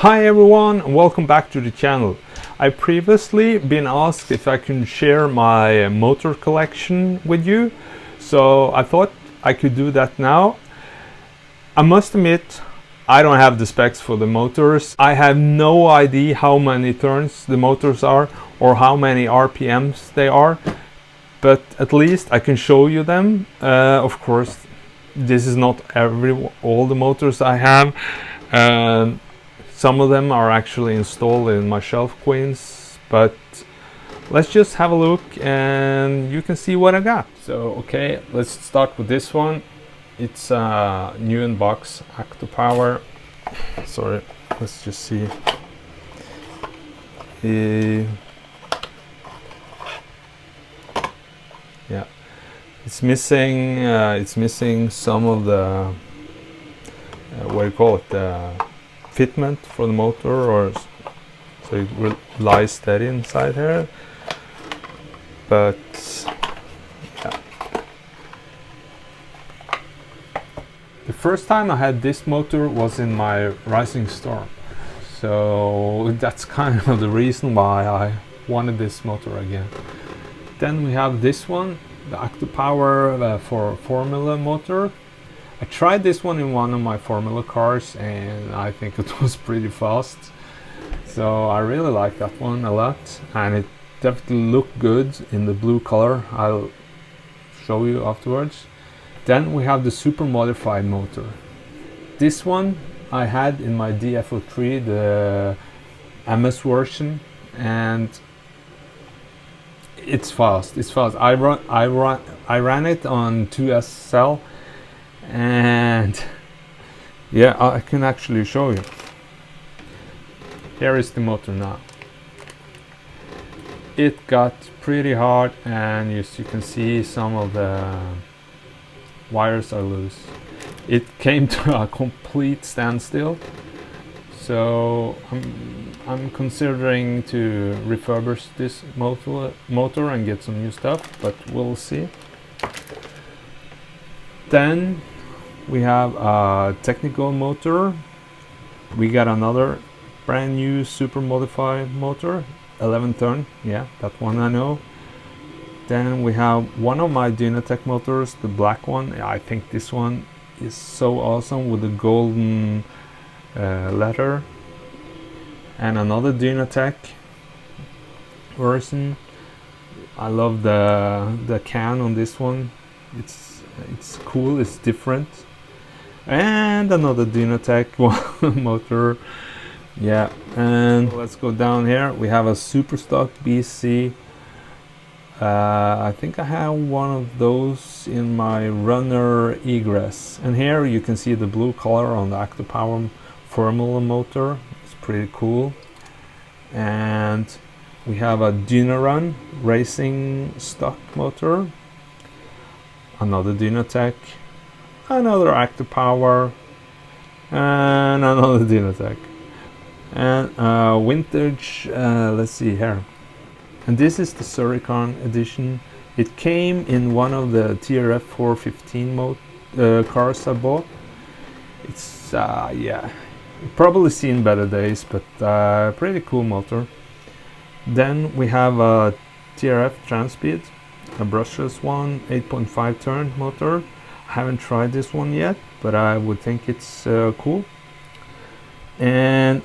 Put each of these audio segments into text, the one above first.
Hi everyone, and welcome back to the channel. I've previously been asked if I can share my motor collection with you, so I thought I could do that now. I must admit, I don't have the specs for the motors. I have no idea how many turns the motors are or how many RPMs they are, but at least I can show you them. Of course, this is not all the motors I have. Some of them are actually installed in my shelf queens, but let's just have a look and you can see what I got. So okay, let's start with this one. It's a new in box acto-power. Sorry, let's just see. Yeah, it's missing some of the what do you call it, the fitment for the motor, or so it will lie steady inside here. But yeah, the first time I had this motor was in my Rising Storm, so that's kind of the reason why I wanted this motor again. Then we have this one, the acto-power for Formula motor. I tried this one in one of my Formula cars and I think it was pretty fast, so I really like that one a lot, and it definitely looked good in the blue color. I'll show you afterwards. Then we have the super modified motor. This one I had in my DFO3, the MS version, and it's fast. I ran it on 2SL, and yeah, I can actually show you. Here is the motor now. It got pretty hard, and as you can see, some of the wires are loose. It came to a complete standstill, so I'm considering to refurbish this motor and get some new stuff, but we'll see. Then we have a technical motor. We got another brand new super modified motor, 11 turn. Yeah, that one I know. Then we have one of my Dynatech motors, the black one. I think this one is so awesome with the golden letter. And another Dynatech version. I love the can on this one. It's cool, it's different. And another Dynatech motor. Yeah, and let's go down here. We have a super stock BC. I think I have one of those in my runner egress. And here you can see the blue color on the acto-power Formula motor. It's pretty cool. And we have a Dyna-run racing stock motor. Another Dynatech, another acto-power, and another Dynatech, and vintage. Let's see here, and this is the Siricon edition. It came in one of the TRF 415 cars I bought. It's yeah, you've probably seen better days, but pretty cool motor. Then we have a TRF Transpeed, a brushless one, 8.5 turn motor. I haven't tried this one yet, but I would think it's cool. And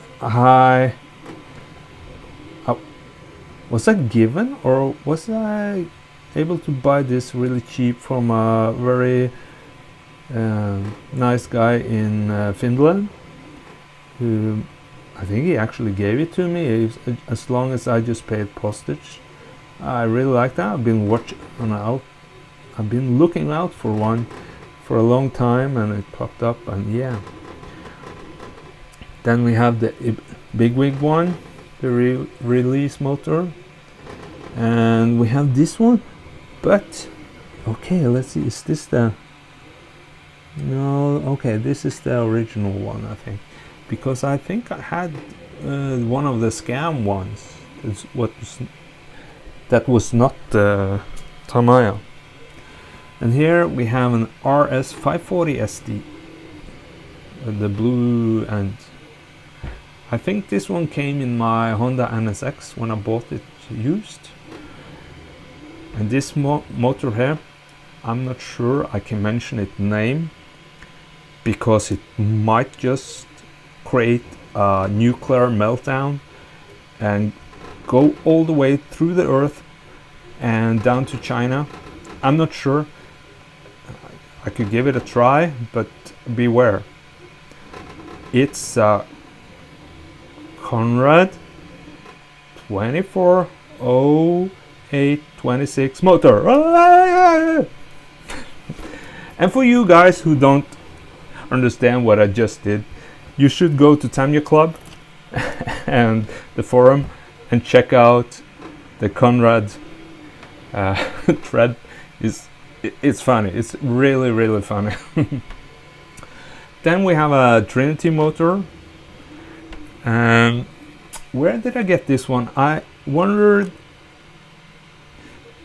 was I given, or was I able to buy this really cheap from a very nice guy in Finland, who I think he actually gave it to me, as long as I just paid postage. I really like that. I've been looking out for one for a long time, and it popped up, and yeah. Then we have the Bigwig one, the release motor, and we have this one. But okay, let's see. Is this the? No. Okay, this is the original one, I think, because I think I had one of the scam ones. That was not the Tamiya. And here we have an RS540 SD, the blue, and I think this one came in my Honda NSX when I bought it used. And this motor here, I'm not sure I can mention its name because it might just create a nuclear meltdown and go all the way through the earth and down to China. I'm not sure. I could give it a try, but beware. It's a Conrad 240826 motor. And for you guys who don't understand what I just did, you should go to Tamiya Club and the forum and check out the Conrad thread. It's funny. It's really funny. Then we have a Trinity motor. And where did I get this one? I wondered,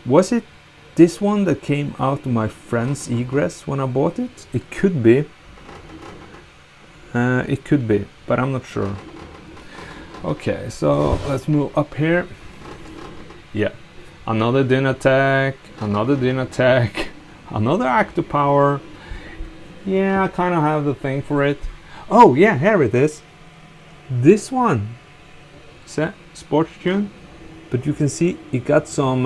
was it this one that came out of my friend's egress when I bought it? It could be. It could be, but I'm not sure. Okay, so let's move up here. Yeah, another Dynatech, another Dynatech, another acto-power. Yeah, I kind of have the thing for it. Oh yeah, here it is. This one, sports tune, but you can see it got some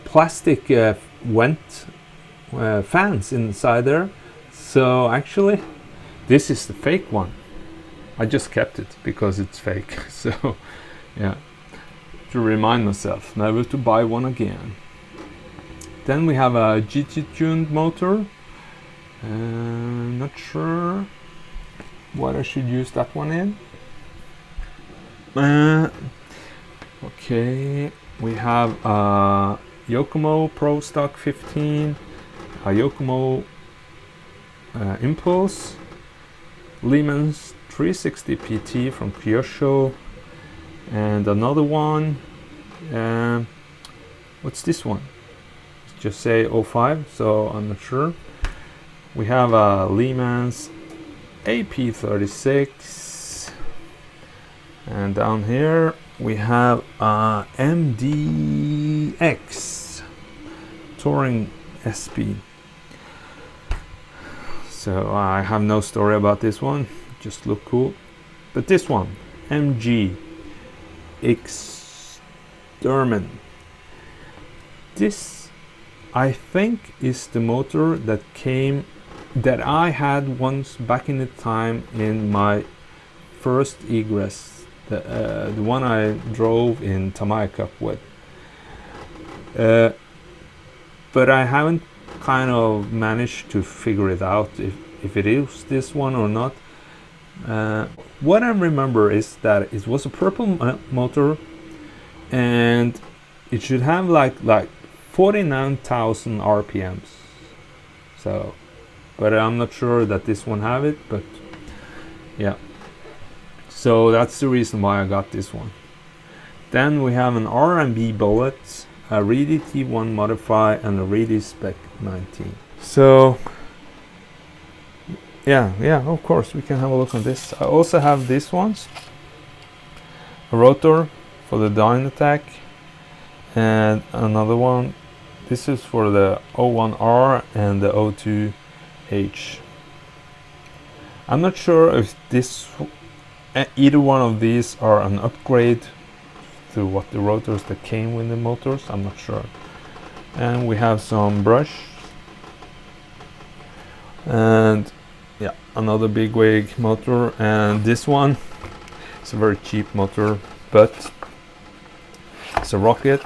plastic vent fans inside there. So actually, this is the fake one. I just kept it because it's fake. So yeah, to remind myself never to buy one again. Then we have a GT tuned motor. Not sure what I should use that one in. Okay, we have a Yokomo Pro Stock 15, a Yokomo Impulse, Lehman's 360 PT from Kyosho, and another one. What's this one? Just say 05, so I'm not sure. We have a Lehman's AP36, and down here we have a MDX Touring SP. So I have no story about this one, just look cool. But this one, MDX this I think is the motor that I had once back in the time in my first egress, the one I drove in Tamiya Cup with. But I haven't kind of managed to figure it out if it is this one or not. What I remember is that it was a purple motor, and it should have like 49,000 RPMs. So, but I'm not sure that this one have it, but yeah. So that's the reason why I got this one. Then we have an RMB Bullet, a Reedy T1 Modify, and a Reedy Spec 19. So yeah, of course we can have a look on this. I also have these ones, a rotor for the Dynatech, and another one. This is for the 01R and the 02H. I'm not sure if either one of these are an upgrade to what the rotors that came with the motors. I'm not sure. And we have some brush, and yeah, another Bigwig motor. And this one, it's a very cheap motor, but it's a rocket,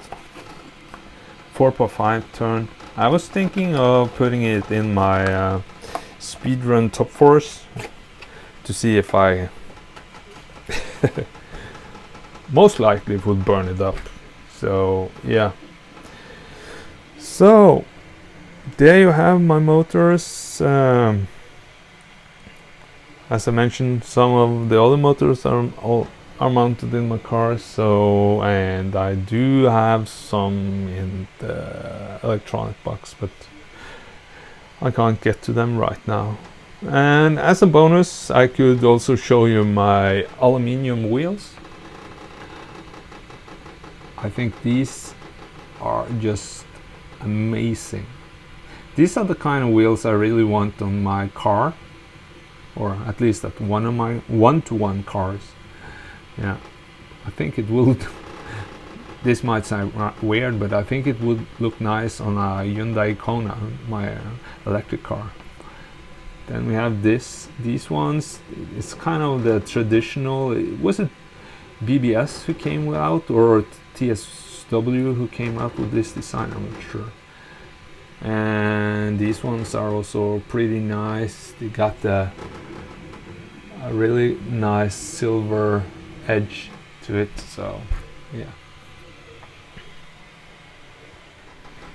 4.5 turn. I was thinking of putting it in my speedrun Top Force to see if I most likely it would burn it up. So yeah, so there you have my motors. As I mentioned, some of the other motors are mounted in my car, so, and I do have some in the electronic box, but I can't get to them right now. And as a bonus, I could also show you my aluminium wheels. I think these are just amazing. These are the kind of wheels I really want on my car, or at least at one of my one-to-one cars. Yeah, I think it will. This might sound weird, but I think it would look nice on a Hyundai Kona, my electric car. Then we have these ones. It's kind of the traditional. Was it BBS who came out, or TSW who came out with this design? I'm not sure. And these ones are also pretty nice. They got a really nice silver edge to it. So yeah.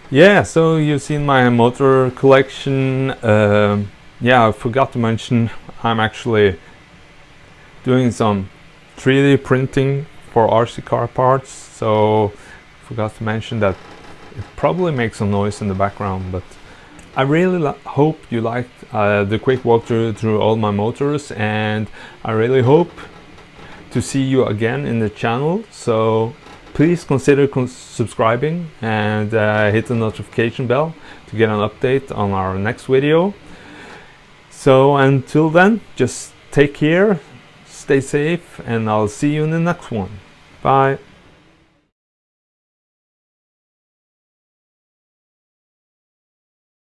Yeah, so you've seen my motor collection. Yeah, I forgot to mention I'm actually doing some 3D printing for RC car parts, so forgot to mention that it probably makes some noise in the background, but I really hope you liked the quick walkthrough through all my motors, and I really hope to see you again in the channel. So please consider subscribing and hit the notification bell to get an update on our next video. So until then, just take care, stay safe, and I'll see you in the next one. Bye.